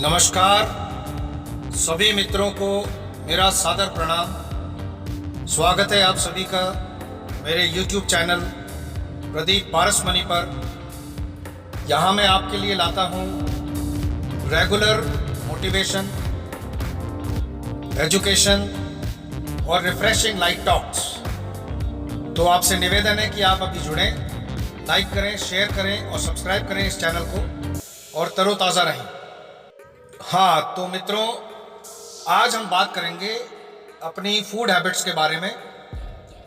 नमस्कार सभी मित्रों को मेरा सादर प्रणाम। स्वागत है आप सभी का मेरे YouTube चैनल प्रदीप पारसमणि पर। यहाँ मैं आपके लिए लाता हूँ रेगुलर मोटिवेशन, एजुकेशन और रिफ्रेशिंग लाइट टॉक्स। तो आपसे निवेदन है कि आप अभी जुड़ें, लाइक करें, शेयर करें और सब्सक्राइब करें इस चैनल को और तरोताज़ा रहें। हाँ तो मित्रों, आज हम बात करेंगे अपनी फूड हैबिट्स के बारे में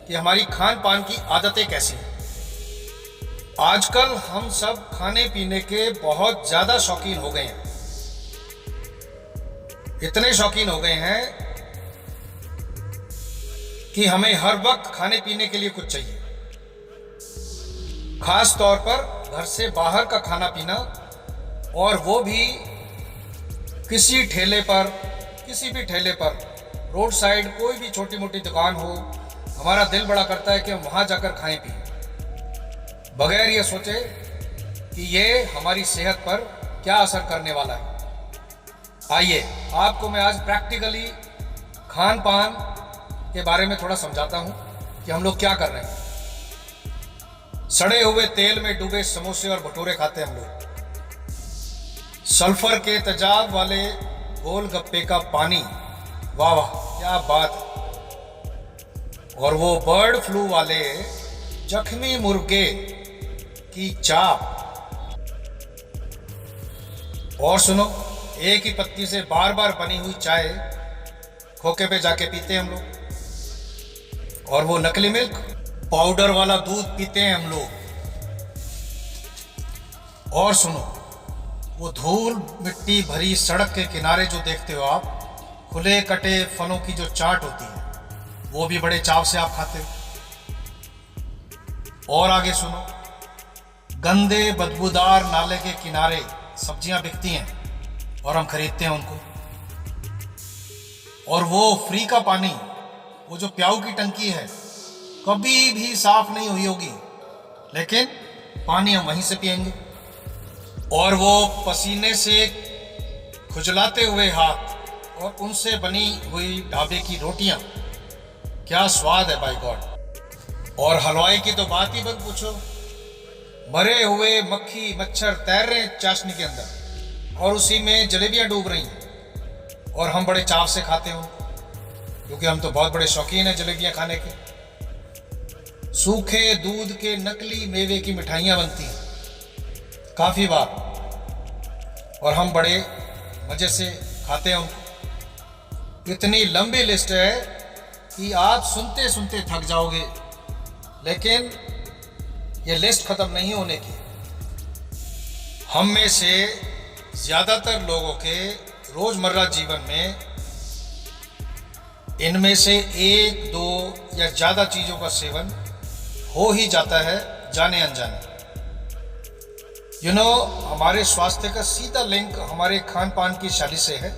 कि हमारी खान पान की आदतें कैसी हैं। आजकल हम सब खाने पीने के बहुत ज़्यादा शौकीन हो गए हैं। इतने शौकीन हो गए हैं कि हमें हर वक्त खाने पीने के लिए कुछ चाहिए। खास तौर पर घर से बाहर का खाना पीना, और वो भी किसी भी ठेले पर, रोड साइड कोई भी छोटी मोटी दुकान हो, हमारा दिल बड़ा करता है कि हम वहाँ जाकर खाएं पिएं, बगैर ये सोचे कि ये हमारी सेहत पर क्या असर करने वाला है। आइए आपको मैं आज प्रैक्टिकली खान पान के बारे में थोड़ा समझाता हूँ कि हम लोग क्या कर रहे हैं। सड़े हुए तेल में डूबे समोसे और भटूरे खाते हैं हम लोग। सल्फर के तेजाब वाले गोलगप्पे का पानी, वाह वाह क्या बात। और वो बर्ड फ्लू वाले जख्मी मुर्गे की चाप। और सुनो, एक ही पत्ती से बार बार बनी हुई चाय खोखे पे जाके पीते हैं हम लोग। और वो नकली मिल्क, पाउडर वाला दूध पीते हैं हम लोग। और सुनो, वो धूल मिट्टी भरी सड़क के किनारे जो देखते हो आप, खुले कटे फलों की जो चाट होती है, वो भी बड़े चाव से आप खाते हो। और आगे सुनो, गंदे बदबूदार नाले के किनारे सब्जियां बिकती हैं और हम खरीदते हैं उनको। और वो फ्री का पानी, वो जो प्याऊ की टंकी है, कभी भी साफ नहीं हुई होगी, लेकिन पानी हम वहीं से पिएंगे। और वो पसीने से खुजलाते हुए हाथ और उनसे बनी हुई ढाबे की रोटियां, क्या स्वाद है बाय गॉड। और हलवाई की तो बात ही मत पूछो, मरे हुए मक्खी मच्छर तैर रहे हैं चाशनी के अंदर और उसी में जलेबियां डूब रही हैं, और हम बड़े चाव से खाते हैं क्योंकि हम तो बहुत बड़े शौकीन हैं जलेबियां खाने के। सूखे दूध के नकली मेवे की मिठाइयां बनती हैं काफी बार, और हम बड़े मजे से खाते हैं उनको। इतनी लंबी लिस्ट है कि आप सुनते सुनते थक जाओगे, लेकिन ये लिस्ट खत्म नहीं होने की। हम में से ज्यादातर लोगों के रोजमर्रा जीवन में इनमें से एक, दो या ज्यादा चीजों का सेवन हो ही जाता है जाने अनजाने। हमारे स्वास्थ्य का सीधा लिंक हमारे खान पान की शैली से है।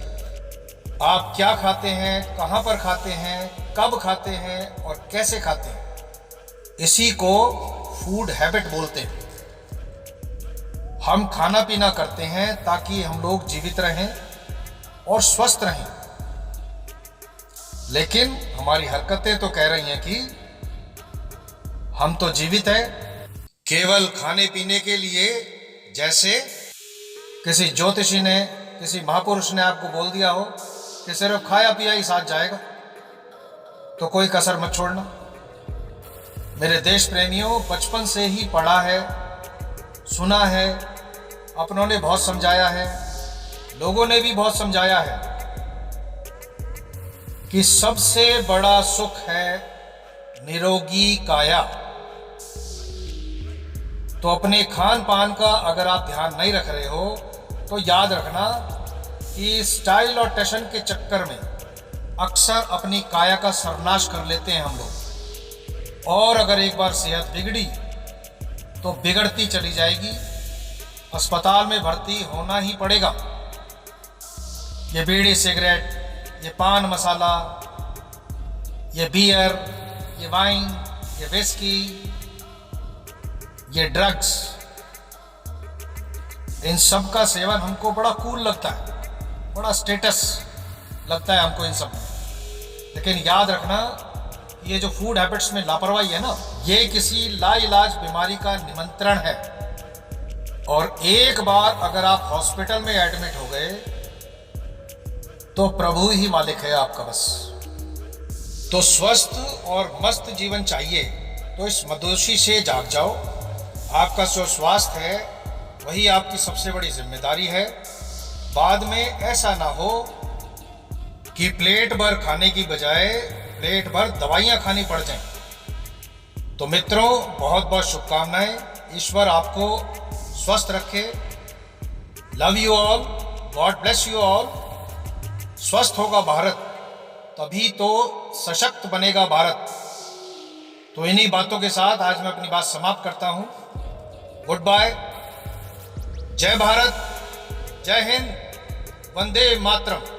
आप क्या खाते हैं, कहाँ पर खाते हैं, कब खाते हैं और कैसे खाते हैं, इसी को फूड हैबिट बोलते हैं। हम खाना पीना करते हैं ताकि हम लोग जीवित रहें और स्वस्थ रहें, लेकिन हमारी हरकतें तो कह रही हैं कि हम तो जीवित हैं केवल खाने पीने के लिए। जैसे किसी ज्योतिषी ने, किसी महापुरुष ने आपको बोल दिया हो कि सिर्फ खाया पिया ही साथ जाएगा, तो कोई कसर मत छोड़ना। मेरे देश प्रेमियों, बचपन से ही पढ़ा है, सुना है, अपनों ने बहुत समझाया है, लोगों ने भी बहुत समझाया है कि सबसे बड़ा सुख है निरोगी काया। तो अपने खान पान का अगर आप ध्यान नहीं रख रहे हो तो याद रखना कि स्टाइल और टैशन के चक्कर में अक्सर अपनी काया का सर्वनाश कर लेते हैं हम लोग। और अगर एक बार सेहत बिगड़ी तो बिगड़ती चली जाएगी, अस्पताल में भर्ती होना ही पड़ेगा। ये बीड़ी सिगरेट, ये पान मसाला, ये बियर, ये वाइन, ये विस्की, ये ड्रग्स, इन सब का सेवन हमको बड़ा कूल लगता है, बड़ा स्टेटस लगता है हमको इन सब में। लेकिन याद रखना, ये जो फूड हैबिट्स में लापरवाही है ना, ये किसी लाइलाज बीमारी का निमंत्रण है। और एक बार अगर आप हॉस्पिटल में एडमिट हो गए तो प्रभु ही मालिक है आपका बस। तो स्वस्थ और मस्त जीवन चाहिए तो इस मदोशी से जाग जाओ। आपका जो स्वास्थ्य है वही आपकी सबसे बड़ी जिम्मेदारी है। बाद में ऐसा ना हो कि प्लेट भर खाने की बजाय प्लेट भर दवाइयाँ खानी पड़ जाएं। तो मित्रों, बहुत बहुत शुभकामनाएं। ईश्वर आपको स्वस्थ रखे। Love you all, God bless you all. स्वस्थ होगा भारत तभी तो सशक्त बनेगा भारत। तो इन्हीं बातों के साथ आज मैं अपनी बात समाप्त करता हूं। Good bye. जय भारत, जय हिंद, वंदे मातरम।